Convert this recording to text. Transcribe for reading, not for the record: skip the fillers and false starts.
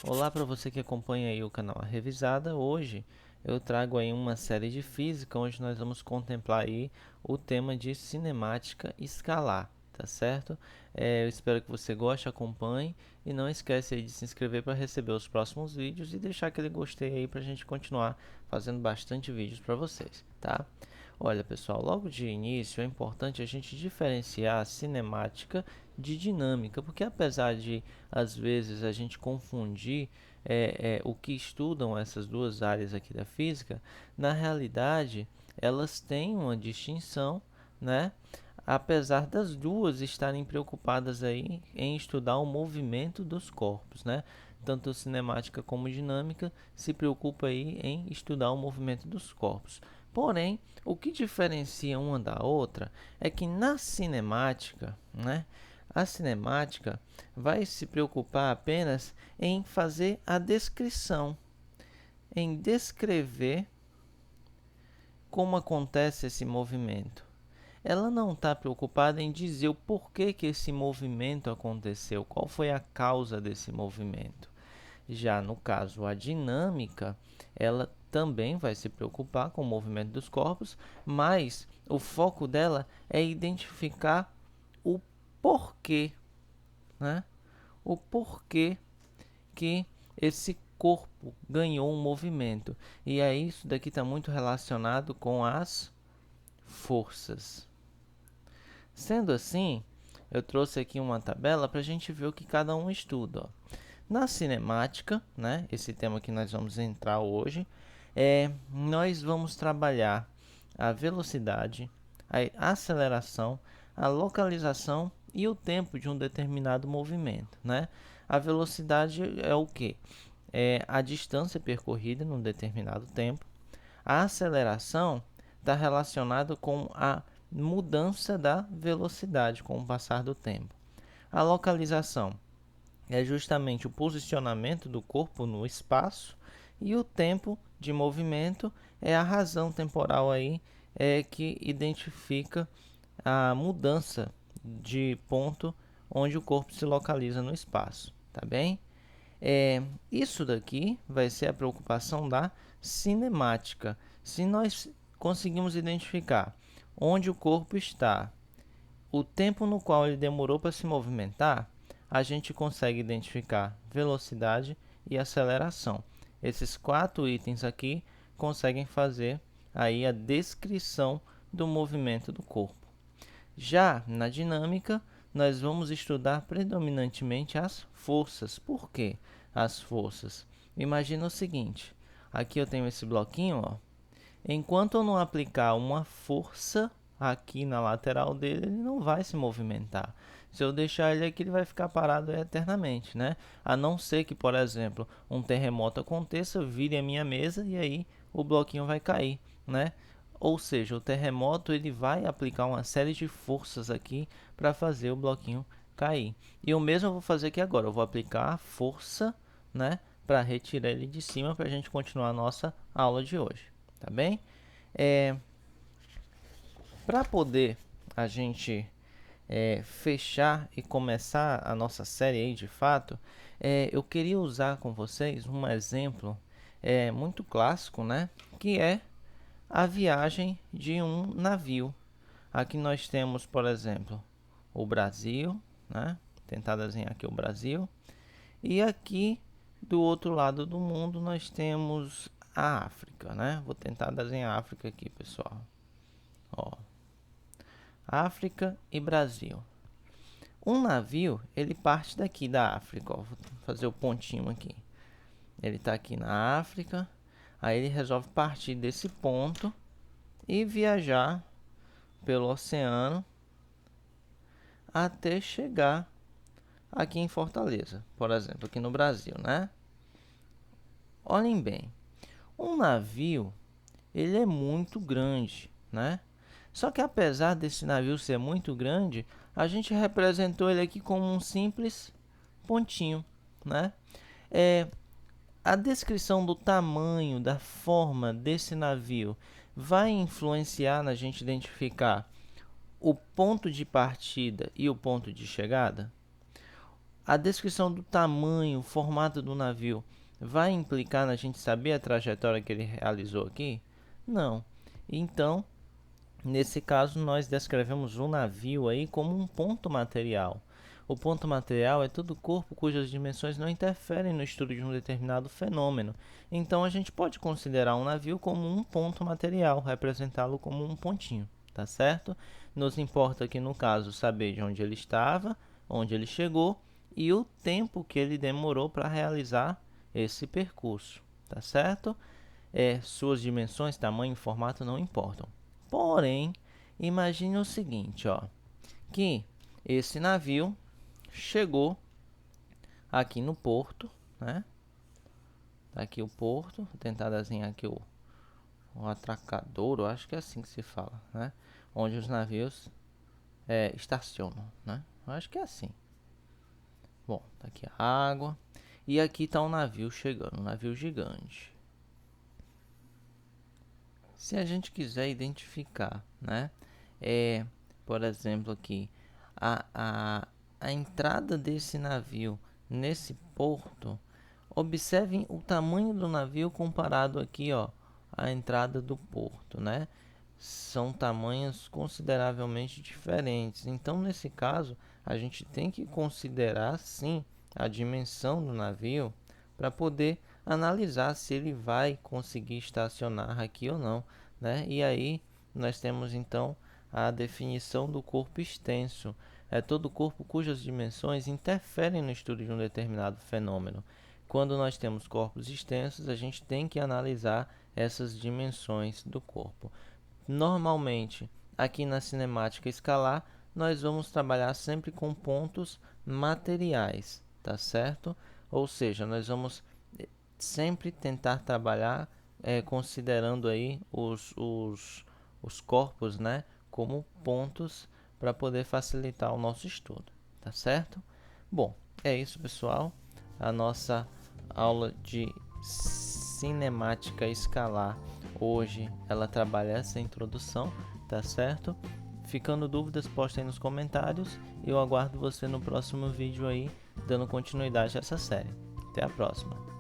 Olá para você que acompanha aí o canal A Revisada. Hoje eu trago aí uma série de física onde nós vamos contemplar aí o tema de cinemática escalar, tá certo? Eu espero que você goste, acompanhe e não esquece aí de se inscrever para receber os próximos vídeos e deixar aquele gostei aí para a gente continuar fazendo bastante vídeos para vocês, tá? Olha pessoal, logo de início é importante a gente diferenciar a cinemática de dinâmica, porque apesar de às vezes a gente confundir o que estudam essas duas áreas aqui da física, na realidade elas têm uma distinção, né? Apesar das duas estarem preocupadas aí em estudar o movimento dos corpos, né? Tanto cinemática como dinâmica se preocupa aí em estudar o movimento dos corpos. Porém, o que diferencia uma da outra é que na cinemática, né, a cinemática vai se preocupar apenas em fazer a descrição, em descrever como acontece esse movimento. Ela não está preocupada em dizer o porquê que esse movimento aconteceu, qual foi a causa desse movimento. Já no caso, a dinâmica, ela também vai se preocupar com o movimento dos corpos, mas o foco dela é identificar o porquê, né? O porquê que esse corpo ganhou um movimento. E aí isso daqui está muito relacionado com as forças. Sendo assim, eu trouxe aqui uma tabela para a gente ver o que cada um estuda. Ó. Na cinemática, né, esse tema que nós vamos entrar hoje, nós vamos trabalhar a velocidade, a aceleração, a localização e o tempo de um determinado movimento. Né? A velocidade é o quê? É a distância percorrida num determinado tempo. A aceleração está relacionada com a mudança da velocidade com o passar do tempo. A localização é justamente o posicionamento do corpo no espaço e o tempo de movimento é a razão temporal aí que identifica a mudança de ponto onde o corpo se localiza no espaço, tá bem? Isso daqui vai ser a preocupação da cinemática. Se nós conseguimos identificar onde o corpo está, o tempo no qual ele demorou para se movimentar, a gente consegue identificar velocidade e aceleração. Esses quatro itens aqui conseguem fazer aí a descrição do movimento do corpo. Já na dinâmica, nós vamos estudar predominantemente as forças. Por quê? As forças. Imagina o seguinte, aqui eu tenho esse bloquinho, ó. Enquanto eu não aplicar uma força aqui na lateral dele, ele não vai se movimentar. Se eu deixar ele aqui, ele vai ficar parado eternamente, né? A não ser que, por exemplo, um terremoto aconteça, vire a minha mesa e aí o bloquinho vai cair, né? Ou seja, o terremoto ele vai aplicar uma série de forças aqui para fazer o bloquinho cair. E o mesmo eu vou fazer aqui agora. Eu vou aplicar a força, né, para retirar ele de cima para a gente continuar a nossa aula de hoje, tá bem? Para poder a gente fechar e começar a nossa série aí de fato, eu queria usar com vocês um exemplo muito clássico, né, que é a viagem de um navio. Aqui nós temos, por exemplo, o Brasil, né? Tentar desenhar aqui o Brasil. E aqui do outro lado do mundo nós temos a África, né? Vou tentar desenhar a África aqui, pessoal. Ó, África e Brasil. Um navio, ele parte daqui da África, ó. Vou fazer o pontinho aqui. Ele está aqui na África, aí ele resolve partir desse ponto e viajar pelo oceano até chegar aqui em Fortaleza, por exemplo, aqui no Brasil, né? Olhem bem, um navio, ele é muito grande, né? Só que apesar desse navio ser muito grande, a gente representou ele aqui como um simples pontinho, né? A descrição do tamanho, da forma desse navio vai influenciar na gente identificar o ponto de partida e o ponto de chegada? A descrição do tamanho, formato do navio, vai implicar na gente saber a trajetória que ele realizou aqui? Não. Então, nesse caso, nós descrevemos o navio aí como um ponto material. O ponto material é todo corpo cujas dimensões não interferem no estudo de um determinado fenômeno. Então, a gente pode considerar um navio como um ponto material, representá-lo como um pontinho, tá certo? Nos importa aqui, no caso, saber de onde ele estava, onde ele chegou e o tempo que ele demorou para realizar esse percurso, tá certo? Suas dimensões, tamanho e formato não importam. Porém, imagine o seguinte, ó, que esse navio chegou aqui no porto, né? Tá aqui o porto, vou tentar desenhar aqui o atracadouro, acho que é assim que se fala, né? Onde os navios estacionam, né? Eu acho que é assim. Bom, tá aqui a água. E aqui está um navio chegando, um navio gigante. Se a gente quiser identificar, né? Por exemplo, aqui, a entrada desse navio nesse porto, observem o tamanho do navio comparado aqui, ó, à entrada do porto, né? São tamanhos consideravelmente diferentes. Então, nesse caso, a gente tem que considerar, sim, a dimensão do navio para poder analisar se ele vai conseguir estacionar aqui ou não, né? E aí nós temos então a definição do corpo extenso. É todo corpo cujas dimensões interferem no estudo de um determinado fenômeno. Quando nós temos corpos extensos, a gente tem que analisar essas dimensões do corpo. Normalmente, aqui na cinemática escalar, nós vamos trabalhar sempre com pontos materiais, tá certo? Ou seja, nós vamos sempre tentar trabalhar considerando aí os corpos, né, como pontos para poder facilitar o nosso estudo, tá certo? Bom, é isso, pessoal. A nossa aula de cinemática escalar hoje ela trabalha essa introdução, tá certo? Ficando dúvidas, postem nos comentários e eu aguardo você no próximo vídeo aí, dando continuidade a essa série. Até a próxima!